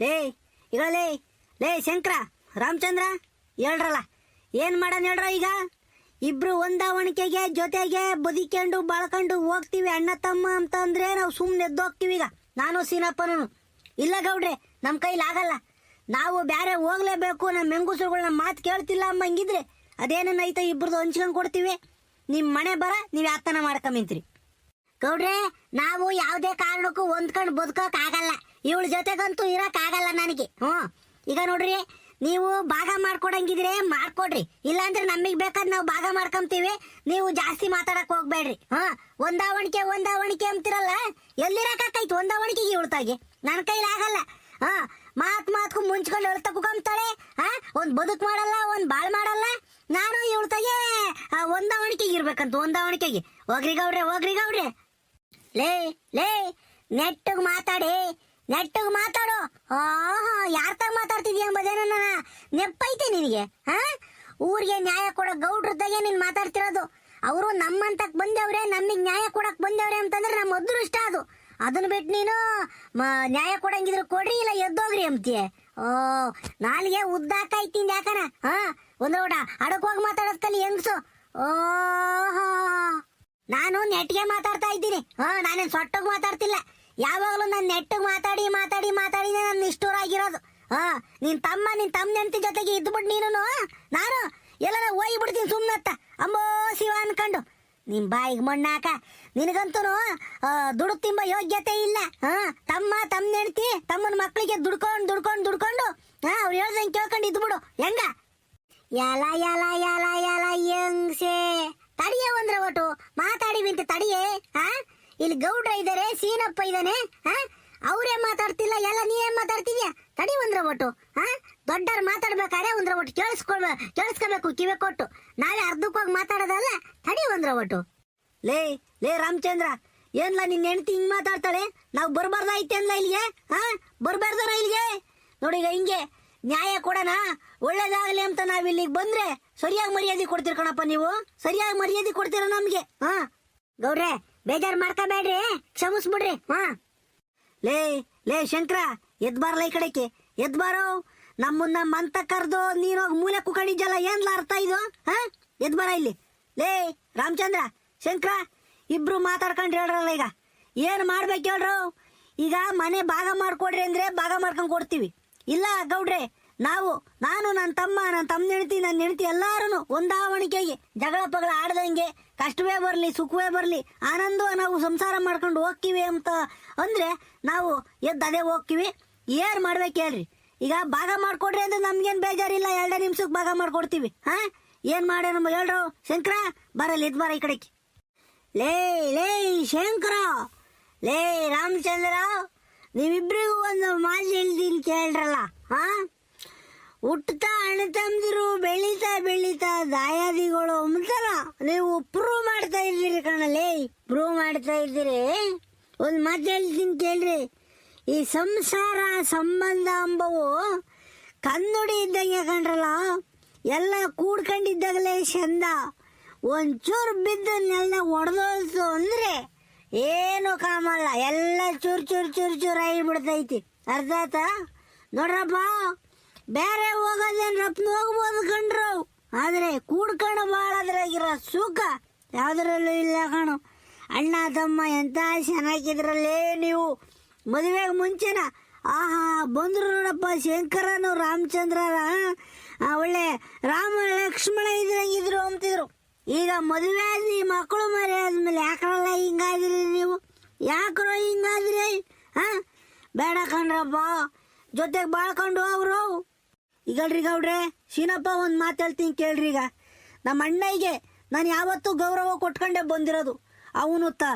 ಲೇ ಈಗ ಲೇ ಶಂಕರ ರಾಮಚಂದ್ರ ಹೇಳ್ರಲ್ಲ, ಏನ್ ಮಾಡೋಣ ಹೇಳ್ರ. ಈಗ ಇಬ್ರು ಹೊಂದಾವಣಿಕೆಗೆ ಜೊತೆಗೆ ಬದುಕೊಂಡು ಬಾಳ್ಕೊಂಡು ಹೋಗ್ತೀವಿ ಅಣ್ಣ ತಮ್ಮ ಅಂತ ಅಂದ್ರೆ ನಾವು ಸುಮ್ಮನೆ ಎದ್ದೋಗ್ತೀವಿ. ಈಗ ನಾನು ಸೀನಪ್ಪನೂ ಇಲ್ಲ ಗೌಡ್ರೆ, ನಮ್ಮ ಕೈಲಿ ಆಗಲ್ಲ. ನಾವು ಬ್ಯಾರೆ ಹೋಗ್ಲೇಬೇಕು. ನಮ್ಮ ಹೆಂಗುಸರುಗಳನ್ನ ಮಾತು ಕೇಳ್ತಿಲ್ಲ ಅಮ್ಮಂಗಿದ್ರೆ ಅದೇನೈತೆ ಇಬ್ರದ್ದು ಹಂಚ್ಕೊಂಡ್ ಕೊಡ್ತೀವಿ. ನಿಮ್ಮ ಮನೆ ಬರ ನೀವು ಯಾತನ ಮಾಡ್ಕೊಂಬಿಂತ್ರಿ ಗೌಡ್ರೆ. ನಾವು ಯಾವುದೇ ಕಾರಣಕ್ಕೂ ಹೊಂದ್ಕೊಂಡು ಬದುಕೋಕ್ ಆಗಲ್ಲ. ಇವಳ ಜೊತೆಗಂತೂ ಇರಕ್ ಆಗಲ್ಲ ನನಗೆ. ಈಗ ನೋಡ್ರಿ, ನೀವು ಭಾಗ ಮಾಡ್ಕೊಡಂಗಿದ್ರೆ ಮಾಡ್ಕೊಡ್ರಿ, ಇಲ್ಲಾಂದ್ರೆ ನಮಗ್ ಬೇಕಾದ್ ನಾವು ಭಾಗ ಮಾಡ್ಕೊಂತೀವಿ. ನೀವು ಜಾಸ್ತಿ ಮಾತಾಡಕ್ ಹೋಗ್ಬೇಡ್ರಿ. ಹೊಂದಾವಣಿಕೆ ಅಂತಿರಲ್ಲ, ಎಲ್ಲಿರಕಾಯ್ತು ಹೊಂದಾವಣಿಕೆಗೆ ಇವಳ್ತಾಗೆ? ನನ್ನ ಕೈಲಿ ಆಗಲ್ಲ. ಮಾತ್ಕು ಮುಂಚ್ಕೊಂಡು ಹೇಳ್ತಾ ಕುಕೊಂತಾಳೆ. ಒಂದ್ ಬದುಕ್ ಮಾಡಲ್ಲ, ಒಂದ್ ಬಾಳ್ ಮಾಡಲ್ಲ. ನಾನು ಇವಳ್ತಾಗೆ ಹೊಂದಾವಣಿಕೆಗೆ ಇರ್ಬೇಕಂತ. ಹೊಂದಾವಣಿಕೆಗೆ ಹೋಗ್ರಿ ಗೌಡ್ರೆ. ಲೇ ನೆಟ್ಟಗ್ ಮಾತಾಡು. ಯಾರ್ತಾಗ ಮಾತಾಡ್ತಿದ್ಯ ಎಂಬುದೇನ ನೆಪ್ಪೈತೆ ನಿನಗೆ? ಊರಿಗೆ ನ್ಯಾಯ ಕೊಡೋ ಗೌಡ್ರದ್ದಾಗೆ ನೀನ್ ಮಾತಾಡ್ತಿರೋದು. ಅವರು ನಮ್ಮಂತಕ್ ಬಂದವ್ರೆ, ನಮಗ್ ನ್ಯಾಯ ಕೊಡಕ್ ಬಂದವ್ರೆ ಅಂತಂದ್ರೆ ನಮ್ಮ ಅದೃಷ್ಟ ಅದು. ಅದನ್ನ ಬಿಟ್ಟು ನೀನು ನ್ಯಾಯ ಕೊಡಂಗಿದ್ರು ಕೊಡ್ರಿ, ಇಲ್ಲ ಎದ್ದೋಗ್ರಿ ಅಂತೀಯ. ನಾಲಿಗೆ ಉದ್ದಾಕಾಯ್ತೀನಿ ಯಾಕನ. ಒಂದೋಟ ಅಡಕ್ ಹೋಗಿ ಮಾತಾಡೋದ್ ಕಲಿ ಹೆಂಗ್ಸು. ನಾನು ನೆಟ್ಗೆ ಮಾತಾಡ್ತಾ ಇದ್ದೀನಿ. ನಾನೇನ್ ಸೊಟ್ಟಗ್ ಮಾತಾಡ್ತಿಲ್ಲ. ಯಾವಾಗಲೂ ನಾನು ನೆಟ್ಟಗ್ ಮಾತಾಡಿ ನಾನು ನಿಷ್ಠೂರಾಗಿರೋದು. ನಿನ್ ತಮ್ಮ ಹೆಂಡತಿ ಜೊತೆಗೆ ಇದ್ಬಿಟ್ಟು ನೀನು ನಾನು ಎಲ್ಲರ ಹೋಗಿ ಬಿಡ್ತೀನಿ ಸುಮ್ನತ್ತ ಅಂಬೋ ಶಿವ ಅನ್ಕೊಂಡು. ನಿಮ್ ಬಾಯಿಗೆ ಮಣ್ಣಾಕ. ನಿನಗಂತೂ ದುಡ್ಡು ತಿಂಬ ಯೋಗ್ಯತೆ ಇಲ್ಲ. ತಮ್ಮ ಹೆಂಡತಿ ತಮ್ಮನ ಮಕ್ಕಳಿಗೆ ದುಡ್ಕೊಂಡು ಅವ್ರು ಹೇಳ್ದಂಗೆ ಕೇಳ್ಕೊಂಡು ಇದ್ಬಿಡು. ಹೆಂಗ ಎಲ ಹೆಂಗ್ಸೆ ತಡಿಯ ಒಂದ್ರ ಒಟ್ಟು ಮಾತಾಡಿವಿಂತ ತಡಿಯೇ. ಇಲ್ಲಿ ಗೌಡ್ರ ಇದಾರೆ, ಸೀನಪ್ಪ ಇದ್ದಾನೆ. ಅವ್ರೇ ಮಾತಾಡ್ತಿಲ್ಲ, ಎಲ್ಲ ನೀವೇ ಮಾತಾಡ್ತಿದ್ಯಾ? ತಡಿ ಒಂದ್ರ ಒಟ್ಟು. ದೊಡ್ಡವ್ರು ಮಾತಾಡ್ಬೇಕಾರೆ ಒಂದ್ರ ಒಟ್ಟು ಕೇಳಿಸ್ಕೋಬೇಕು ಕಿವೆ ಕೊಟ್ಟು. ನಾವೇ ಅರ್ಧಕ್ಕೋಗಿ ಮಾತಾಡೋದಲ್ಲ. ತಡಿ ಒಂದ್ರ ಒಟ್ಟು. ಲೇ ರಾಮಚಂದ್ರ, ಏನ್ಲ ನಿನ್ನ ಹೆಂಡತಿ ಹಿಂಗ್ ಮಾತಾಡ್ತಾಳೆ? ನಾವು ಬರ್ಬಾರ್ದಾಯ್ತೆ ಅನ್ಲ ಇಲ್ಲಿಗೆ? ಬರ್ಬಾರ್ದಾರ ಇಲ್ಲಿಗೆ? ನೋಡಿ ಹಿಂಗೆ ನ್ಯಾಯ ಕೊಡೋಣ, ಒಳ್ಳೇದಾಗ್ಲಿ ಅಂತ ನಾವ್ ಇಲ್ಲಿಗೆ ಬಂದ್ರೆ ಸರಿಯಾಗಿ ಮರ್ಯಾದೆ ಕೊಡ್ತೀರ ಕಣಪ್ಪ. ನೀವು ಸರಿಯಾಗಿ ಮರ್ಯಾದೆ ಕೊಡ್ತೀರ ನಮ್ಗೆ. ಗೌಡ್ರೆ ಬೇಜಾರ್ ಮಾಡ್ಕೋಬೇಡ್ರಿ, ಕ್ಷಮಿಸ್ಬಿಡ್ರಿ. ಲೇ ಶಂಕರ, ಎದ್ಬಾರಲ್ಲ ಈ ಕಡೆಗೆ, ಎದ್ಬಾರೋ. ನಮ್ಮನ್ನ ಮಂತ ಕರ್ದು ನೀನೋಗಿ ಮೂಲೆ ಕುಕಡಿಜಲ್ಲ, ಏನ್ಲ ಅರ್ಥ ಇದು? ಎದ್ಬಾರ ಇಲ್ಲಿ. ಲೇ ರಾಮಚಂದ್ರ, ಶಂಕರ ಇಬ್ರು ಮಾತಾಡ್ಕೊಂಡು ಹೇಳ್ರಲ್ಲ. ಈಗ ಏನ್ ಮಾಡ್ಬೇಕು ಹೇಳ್ರು? ಈಗ ಮನೆ ಭಾಗ ಮಾಡ್ಕೊಡ್ರಿ ಅಂದ್ರೆ ಭಾಗ ಮಾಡ್ಕೊಂಡ್ ಕೊಡ್ತೀವಿ. ಇಲ್ಲ ಗೌಡ್ರೆ, ನಾನು ನನ್ನ ತಮ್ಮ ಹೆಂಡತಿ ನನ್ನ ಹೆಂಡತಿ ಎಲ್ಲಾರು ಹೊಂದಾವಣಿಕೆಗೆ ಜಗಳ ಪಗಳ ಆಡ್ದಂಗೆ, ಕಷ್ಟವೇ ಬರ್ಲಿ ಸುಖವೇ ಬರ್ಲಿ ಆನಂದ ನಾವು ಸಂಸಾರ ಮಾಡ್ಕೊಂಡು ಹೋಗ್ತೀವಿ ಅಂತ ಅಂದ್ರೆ ನಾವು ಅದೇ ಹೋಗ್ತೀವಿ. ಏನ್ ಮಾಡ್ಬೇಕು ಹೇಳ್ರಿ? ಈಗ ಭಾಗ ಮಾಡ್ಕೊಡ್ರಿ ಅಂದ್ರೆ ನಮ್ಗೇನ್ ಬೇಜಾರಿಲ್ಲ, 2 ನಿಮಿಷಕ್ಕೆ ಭಾಗ ಮಾಡ್ಕೊಡ್ತೀವಿ. ಏನ್ ಮಾಡೇ ನಮ್ಮ ಹೇಳ್ರು? ಶಂಕರ ಬರಲ್ಲ, ಇದ್ ಬಾರ ಈ ಕಡೆಗೆ. ಲೇ ಶಂಕರ, ಲೇ ರಾಮಚಂದ್ರ, ನೀವಿಬ್ರಿಗೂ ಒಂದು ಮಾತು ಹೇಳ್ತೀನಿ ಕೇಳ್ರಲ್ಲ. ಹುಟ್ಟತಾ ಅಣ್ಣ ತಮ್ಮದಿರು, ಬೆಳೀತಾ ದಾಯಾದಿಗಳು ಅಂತಾರ. ನೀವು ಪ್ರೂವ್ ಮಾಡ್ತಾ ಇದ್ದೀರಿ ಕಣಲೇ, ಪ್ರೂವ್ ಮಾಡ್ತಾ ಇದ್ದೀರಿ. ಒಂದು ಮಾತು ಹೇಳ್ತೀನಿ ಕೇಳ್ರಿ. ಈ ಸಂಸಾರ ಸಂಬಂಧ ಅಂಬವು ಕನ್ನಡಿ ಇದ್ದಂಗೆ ಕಂಡ್ರಲ್ಲ, ಎಲ್ಲ ಕೂಡ್ಕೊಂಡಿದ್ದಾಗಲೇ ಚಂದ. ಒಂಚೂರು ಬಿದ್ದು ನೆಲ ಒಡೆದೋಲ್ತು ಅಂದ್ರೆ ಏನು ಕಾಮಲ್ಲ, ಎಲ್ಲ ಚೂರ್ ಆಗಿಬಿಡ್ತೈತಿ. ಅರ್ಥ ಆಯ್ತಾ? ನೋಡ್ರಪ್ಪ, ಬೇರೆ ಹೋಗೋದೇನ್ ರಪ್ನ ಹೋಗ್ಬೋದು ಕಂಡ್ರು, ಆದ್ರೆ ಕೂಡ್ಕೊಂಡು ಬಾಳದ್ರಾಗಿರೋ ಸುಖ ಯಾವ್ದ್ರಲ್ಲೂ ಇಲ್ಲ ಕಣು. ಅಣ್ಣ ತಮ್ಮ ಎಂತ ಚೆನ್ನಾಗಿದ್ರಲ್ಲೇ ನೀವು. ಮದುವೆಗೆ ಮುಂಚೆನ ಬಂದ್ರು ನೋಡಪ್ಪ ಶಂಕರನು ರಾಮಚಂದ್ರರ ಒಳ್ಳೆ ರಾಮ ಲಕ್ಷ್ಮಣ ಇದ್ರಂಗಿದ್ರು ಅಂತಿದ್ರು. ಈಗ ಮದುವೆ ಆದ್ರಿ, ಮಕ್ಕಳು ಮರಿ ಆದ್ಮೇಲೆ ಯಾಕ್ರಲ್ಲ ಹಿಂಗಾದ್ರಿ ನೀವು? ಯಾಕ್ರೋ ಹಿಂಗಾದ್ರಿ? ಬೇಡ ಕಣ್ರಪ್ಪ, ಜೊತೆಗೆ ಬಾಳ್ಕೊಂಡು ಹೋಗ್ರು. ಈಗಲ್ರಿ ಗೌಡ್ರೆ, ಶೀನಪ್ಪ ಒಂದು ಮಾತು ಹೇಳ್ತೀನಿ ಕೇಳ್ರಿ. ಈಗ ನಮ್ಮ ಅಣ್ಣಯ್ಯಗೆ ನಾನು ಯಾವತ್ತೂ ಗೌರವ ಕೊಟ್ಕೊಂಡೇ ಬಂದಿರೋದು. ಅವನು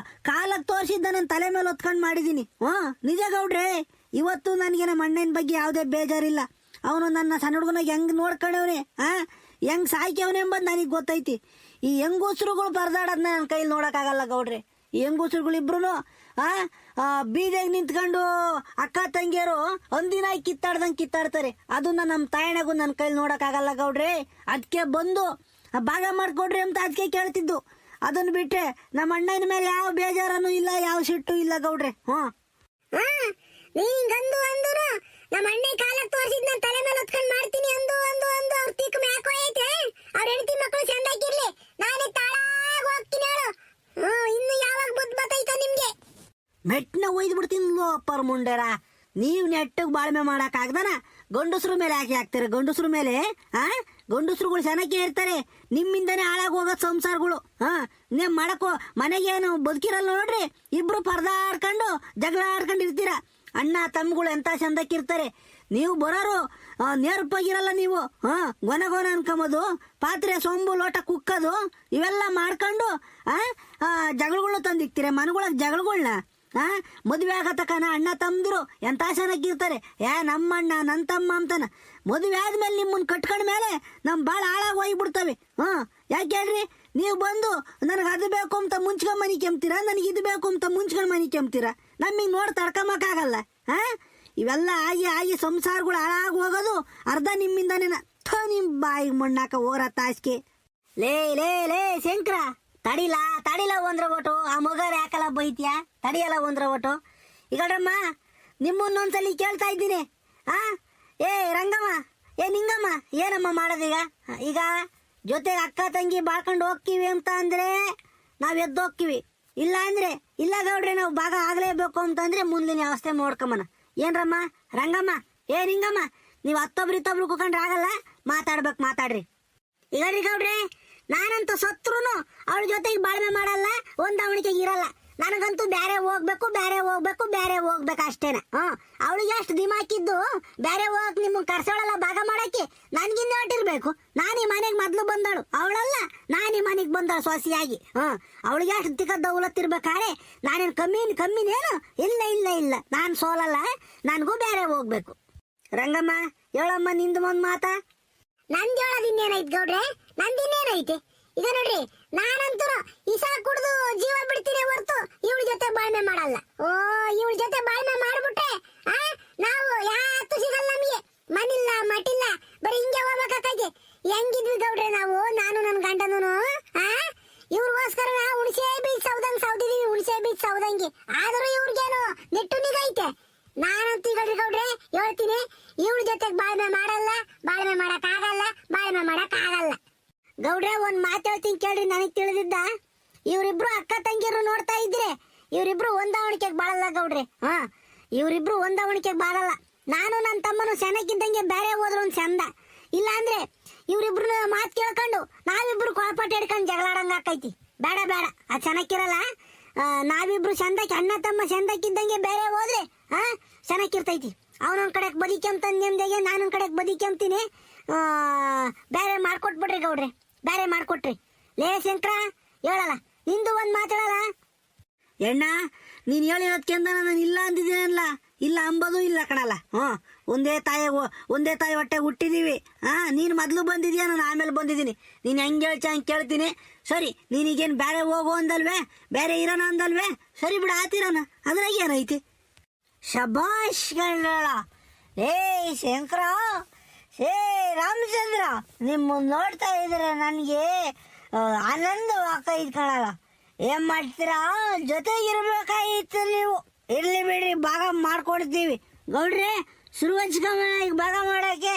ಕಾಲಕ್ಕೆ ತೋರಿಸಿದ್ದ ನನ್ನ ತಲೆ ಮೇಲೆ ಹೊತ್ಕೊಂಡು ಮಾಡಿದ್ದೀನಿ. ನಿಜ ಗೌಡ್ರೆ, ಇವತ್ತು ನನಗೆ ನಮ್ಮ ಅಣ್ಣನ ಬಗ್ಗೆ ಯಾವುದೇ ಬೇಜಾರಿಲ್ಲ. ಅವನು ನನ್ನ ಸಣ್ಣ ಹುಡುಗನಾಗ ಹೆಂಗ್ ನೋಡ್ಕೊಂಡವನೆ, ಹೆಂಗ್ ಸಾಯ್ಕವನೆ ಎಂಬುದು ನನಗೆ ಗೊತ್ತೈತಿ. ಈ ಹೆಂಗೂಸರುಗಳು ಬರ್ದಾಡೋದನ್ನ ನನ್ನ ಕೈಲಿ ನೋಡೋಕ್ಕಾಗಲ್ಲ ಗೌಡ್ರೆ. ಈ ಹೆಂಗೂಸರುಗಳಿಬ್ರು ಬೀದಿಯಾಗ ನಿಂತ್ಕೊಂಡು ಅಕ್ಕ ತಂಗಿಯರು ಒಂದಿನ ಕಿತ್ತಾಡ್ತಾರೆ. ಅದನ್ನ ನಮ್ಮ ತಾಯಣಗೂ ನನ್ನ ಕೈಲಿ ನೋಡೋಕ್ಕಾಗಲ್ಲ ಗೌಡ್ರೆ. ಅದಕ್ಕೆ ಬಂದು ಭಾಗ ಮಾಡ್ಕೊಡ್ರಿ ಅಂತ ಅದಕ್ಕೆ ಕೇಳ್ತಿದ್ದು. ಅದನ್ನ ಬಿಟ್ರೆ ನಮ್ಮ ಅಣ್ಣನ ಮೇಲೆ ಯಾವ ಬೇಜಾರನು ಇಲ್ಲ, ಯಾವ ಸಿಟ್ಟು ಇಲ್ಲ ಗೌಡ್ರೆ. ನೀಗಂದು ಅಂದ್ರು ನಮ್ಮ ಅಣ್ಣ ಕಾಲಕ್ಕೆ ತೋರಿಸಿದ್ ನಾನು ತಲೆ ಮೇಲೆ ಹೊತ್ಕೊಂಡ್ ಮಾಡ್ತೀನಿ ಅಂದು ಅಂದು ಅಂದು ಅವ್ರ ತಿಕ್ಕ ಮ್ಯಾಕೋ ಐತೆ. ಅವ್ರ ಹೆಂಡತಿ ಮಕ್ಕಳು ಚಂದಾಗಿರ್ಲಿ, ನಾನೇ ತಾಳಾಗಿ ಹೋಗ್ತೀನಿ ಹೇಳು. ಇನ್ನು ಯಾವಾಗ ಬುದ್ಧಿ ಬತ್ತೈತ ನಿಮ್ಗೆ? ಮೆಟ್ನ ಒಯ್ದು ಬಿಡ್ತೀನೋ ಅಪ್ಪರ ಮುಂಡೇರ. ನೀವು ನೆಟ್ಟಿಗೆ ಬಾಳ್ಮೆ ಮಾಡಕ್ ಆಗ್ದಾನ? ಗಂಡಸ್ರ ಮೇಲೆ ಯಾಕೆ ಹಾಕ್ತಾರೆ? ಗಂಡಸ್ರ ಮೇಲೆ ಗಂಡಸ್ರುಗಳು ಚೆನ್ನಾಗಿ ಇರ್ತಾರೆ, ನಿಮ್ಮಿಂದನೇ ಹಾಳಾಗಿ ಹೋಗೋದು ಸಂಸಾರಗಳು. ನೀವು ಮಾಡಕ್ಕೋ ಮನೆಗೇನು ಬದುಕಿರಲ್ಲ ನೋಡ್ರಿ. ಇಬ್ರು ಪರದಾಡ್ಕೊಂಡು ಜಗಳ ಆಡ್ಕೊಂಡು ಇರ್ತೀರ. ಅಣ್ಣ ತಮ್ಮಗಳು ಎಂತ ಚಂದಕ್ಕಿರ್ತಾರೆ. ನೀವು ಬರೋರು ನೇರ್ಪಾಗಿರಲ್ಲ. ನೀವು ಗೊನ ಗೊನ ಅನ್ಕೊಂಬೋದು, ಪಾತ್ರೆ ಸೊಂಬು ಲೋಟ ಕುಕ್ಕದು ಇವೆಲ್ಲ ಮಾಡ್ಕೊಂಡು ಜಗಳಗಳು ತಂದಿಕ್ತೀರ ಮನೆಗೊಳಗೆ. ಜಗಳಗಳನ್ನ ಮದುವೆ ಆಗತಕ್ಕನ ಅಣ್ಣ ತಮ್ಮದಿರು ಎಂತ ಚೆನ್ನಾಗಿರ್ತಾರೆ. ನಮ್ಮಣ್ಣ ನನ್ನ ತಮ್ಮ ಅಂತಾನ. ಮದುವೆ ಆದ್ಮೇಲೆ ನಿಮ್ಮನ್ನ ಕಟ್ಕೊಂಡ ಮೇಲೆ ನಮ್ ಭಾಳ ಹಾಳಾಗಿ ಹೋಗ್ಬಿಡ್ತವೆ. ಯಾಕೆ ಹೇಳ್ರಿ? ನೀವು ಬಂದು ನನಗೆ ಅದು ಬೇಕು ಅಂತ ಮುಂಚ್ಕೊಂಡ್ ಮನಿ ಕೆಮ್ತೀರಾ, ನನಗೆ ಇದು ಬೇಕು ಅಂತ ಮುಂಚ್ಕೊಂಡ್ ಮನಿ ಕೆಮ್ತೀರಾ. ನಮಗೆ ನೋಡಿ ತಡ್ಕೊಂಬಕ್ಕಾಗಲ್ಲ. ಇವೆಲ್ಲ ಆಗಿ ಆಗಿ ಸಂಸಾರಗಳು ಹಾಳಾಗಿ ಹೋಗೋದು ಅರ್ಧ ನಿಮ್ಮಿಂದಾನೇ. ನಿಮ್ ಬಾಯಿಗೆ ಮಣ್ಣಾಕ ಹೋರ ತಾಸ್ಕೆ. ಲೇ ಲೇ ಲೇ ಶಂಕರ, ತಡಿಲ ಒಂದ್ರ ಒಟ್ಟು. ಆ ಮಗರ ಯಾಕಲ್ಲ ಬೈತ್ಯ? ತಡಿಯಲ್ಲ ಒಂದ್ರ ಒಟ್ಟು. ಈಗಡ್ರಮ್ಮ, ನಿಮ್ಮನ್ನೊಂದ್ಸಲಿ ಕೇಳ್ತಾ ಇದ್ದೀನಿ. ಏ ರಂಗಮ್ಮ, ಏ ನಿಂಗಮ್ಮ, ಏನಮ್ಮ ಮಾಡೋದೀಗ? ಈಗ ಜೊತೆಗೆ ಅಕ್ಕ ತಂಗಿ ಬಾಳ್ಕೊಂಡು ಹೋಗ್ತೀವಿ ಅಂತ ಅಂದ್ರೆ ನಾವ್ ಎದ್ದೋಗ್ತೀವಿ. ಇಲ್ಲ ಅಂದ್ರೆ ಇಲ್ಲ ಗೌಡ್ರೆ, ನಾವು ಭಾಗ ಆಗ್ಲೇಬೇಕು ಅಂತಂದ್ರೆ ಮುಂದಿನ ವ್ಯವಸ್ಥೆ ನೋಡ್ಕೊಂಬನ. ಏನ್ರಮ್ಮ ರಂಗಮ್ಮ, ಏ ನಿಂಗಮ್ಮ, ನೀವು ಹತ್ತೊಬ್ರು ಕೂಕೊಂಡ್ರೆ ಆಗಲ್ಲ. ಮಾತಾಡ್ರಿ. ಈಗ ಗೌಡ್ರೆ, ನಾನಂತೂ ಸತ್ರುನು ಅವಳ ಜೊತೆಗೆ ಬಾಳ್ಮೆ ಮಾಡಲ್ಲ, ಹೊಂದಾವಣಿಕೆಗೆ ಇರಲ್ಲ. ನನಗಂತೂ ಬೇರೆ ಹೋಗ್ಬೇಕು ಅಷ್ಟೇನ. ಅವಳಿಗೆ ಅಷ್ಟು ದಿಮಾಕಿದ್ದು ಬೇರೆ ಹೋಗಕ್ ನಿಮ್ಗೆ ಕರ್ಸೋಳಲ್ಲ ಭಾಗ ಮಾಡಕ್ಕೆ. ನನ್ಗಿನ್ನ ಹೊಟ್ಟಿರ್ಬೇಕು. ನಾನು ಈ ಮನೆಗೆ ಮೊದ್ಲು ಬಂದಳು ಅವಳಲ್ಲ, ನಾನು ಈ ಮನೆಗೆ ಬಂದಳು ಸೊಸೆಯಾಗಿ. ಅವಳಿಗೆ ಅಷ್ಟು ತಿಕ್ಕ ದೌಲತ್ತಿರ್ಬೇಕಾರೆ ನಾನೇನು ಕಮ್ಮಿನೇನು? ಇಲ್ಲ, ನಾನು ಸೋಲಲ್ಲ. ನನಗೂ ಬೇರೆ ಹೋಗ್ಬೇಕು. ರಂಗಮ್ಮ ಹೇಳಮ್ಮ, ನಿಂದು ಒಂದ್ ಮಾತ. ನಂದು ಹೇಳೋದಿನ್ನೇನೈತೆ ಗೌಡ್ರೆ? ನಂದಿನ್ನೇನೈತೆ? ಈಗ ನೋಡ್ರಿ, ನಾನಂತೂ ಇಸಾ ಕುಡ್ದು ಜೀವ ಬಿಡ್ತೀನಿ ಹೊರ್ತು ಇವಳ ಜೊತೆ ಬಾಳ್ಮೆ ಮಾಡಲ್ಲ. ಇವಳ ಜೊತೆ ಬಾಳ್ಮೆ ಮಾಡ್ಬಿಟ್ರೆ ನಾವು ಯಾವತ್ತೂ ಸಿಗಲ್ಲ ನಮಗೆ. ಮನಿಲ್ಲ ಮಟಿಲ್ಲ, ಬರೀ ಹಿಂಗೆ ಹೋಗ್ಬೇಕಾಗಿ. ಹೆಂಗಿದ್ವಿ ಗೌಡ್ರೆ ನಾವು, ನಾನು ನನ್ನ ಗಂಡನೂ ಇವ್ರಿಗೋಸ್ಕರ ಹುಣಸೆ ಬೀಜ ಸೌದಿದೀವಿ. ಹುಣಸೆ ಬೀಜ ಸೌದಂಗಿ ಆದ್ರೂ ಇವ್ರಿಗೇನು ನೆಟ್ಟು ನಿಗೈತೆ. ನಾನಂತೂ ಗೌಡ್ರೆ ಹೇಳ್ತೀನಿ, ಇವಳ ಜೊತೆಗೆ ಬಾಳ್ಮೆ ಮಾಡಲ್ಲ, ಬಾಳ್ಮೆ ಮಾಡಕ್ಕಾಗಲ್ಲ. ಗೌಡ್ರೆ ಒಂದ್ ಮಾತು ಹೇಳ್ತೀನಿ ಕೇಳ್ರಿ, ನನಗ್ ತಿಳಿದಿದ್ದ. ಇವ್ರಿಬ್ರು ಅಕ್ಕ ತಂಗಿರು ನೋಡ್ತಾ ಇದ್ರೆ ಇವ್ರಿಬ್ರು ಹೊಂದಾವಣಿಕೆಗೆ ಬಾಳಲ್ಲ ಗೌಡ್ರೆ. ಇವ್ರಿಬ್ರು ಹೊಂದಾವಣಿಕೆಗೆ ಬಾಳಲ್ಲ. ನಾನು ನನ್ನ ತಮ್ಮನು ಸೆನಕ್ಕಿದ್ದಂಗೆ ಬೇರೆ ಹೋದ್ರು ಒಂದ್ ಚಂದ. ಇಲ್ಲ ಅಂದ್ರೆ ಇವ್ರಿಬ್ರು ಮಾತು ಕೇಳ್ಕೊಂಡು ನಾವಿಬ್ರು ಕೊಳಪಟ್ಟ ಹಿಡ್ಕೊಂಡು ಜಗಳಾಡಂಗ ಆಕೈತಿ. ಬೇಡ ಅದು ಚೆನ್ನಾಗಿರಲ್ಲ. ನಾವಿಬ್ರು ಚಂದಕ್ಕೆ ಅಣ್ಣ ತಮ್ಮ ಚಂದಕ್ಕಿದ್ದಂಗೆ ಬೇರೆ ಹೋದ್ರೆ ಚೆನ್ನಾಗಿರ್ತೈತಿ. ಅವನೊಂದ್ ಕಡೆಗೆ ಬದಿಕೆಂತಾನೆ ನೆಮ್ಮದಿಗೆ, ನಾನೊಂದ್ ಕಡೆಗೆ ಬದಿಕೆಂತೀನಿ. ಬೇರೆ ಮಾಡ್ಕೊಟ್ಬಿಡ್ರಿ ಗೌಡ್ರೆ, ಬೇರೆ ಮಾಡ್ಕೊಟ್ರಿ. ಲೇ ಶಂಕರ ಹೇಳಲ್ಲ, ನಿಂದು ಒಂದ್ ಮಾತಾಡಲ್ಲ. ಎಣ್ಣ, ನೀನ್ ಹೇಳಿರೋದ್ಕೆಂದ ನಾನು ಇಲ್ಲ ಅಂದಿದ್ದೀನಲ್ಲ. ಇಲ್ಲ ಅಂಬೋದು ಇಲ್ಲ ಕಣಲ್ಲ. ಒಂದೇ ತಾಯಿ ಹೊಟ್ಟೆ ಹುಟ್ಟಿದೀವಿ. ನೀನು ಮೊದ್ಲು ಬಂದಿದ್ಯಾ, ನಾನು ಆಮೇಲೆ ಬಂದಿದ್ದೀನಿ. ನೀನ್ ಹೆಂಗ್ ಹೇಳ್ಚ ಹಂಗೆ ಕೇಳ್ತೀನಿ. ಸರಿ, ನೀನೀಗೇನು ಬೇರೆ ಹೋಗೋ ಅಂದಲ್ವೇ, ಬೇರೆ ಇರೋಣ ಅಂದಲ್ವೇ? ಸರಿ ಬಿಡ, ಆತಿರೋಣ, ಅದ್ರಾಗ ಏನೈತಿ? ಶಬಾಷ್ ಗಂಡಳ. ಏ ಶಂಕರ, ಏ ರಾಮಚಂದ್ರ, ನಿಮ್ಮ ನೋಡ್ತಾ ಇದ್ರೆ ನನಗೆ ಆನಂದವಾಗ್ತೈತ್ ಕಣಲ್ಲ. ಏನ್ ಮಾಡ್ತೀರಾ? ಜೊತೆಗಿರ್ಬೇಕಾಗಿತ್ತು ನೀವು. ಇರ್ಲಿ ಬಿಡ್ರಿ, ಭಾಗ ಮಾಡ್ಕೊಡ್ತೀವಿ ಗೌಡ್ರೆ. ಶುರು ಹಚ್ಕೊಂಬ ಈಗ ಭಾಗ ಮಾಡಕ್ಕೆ.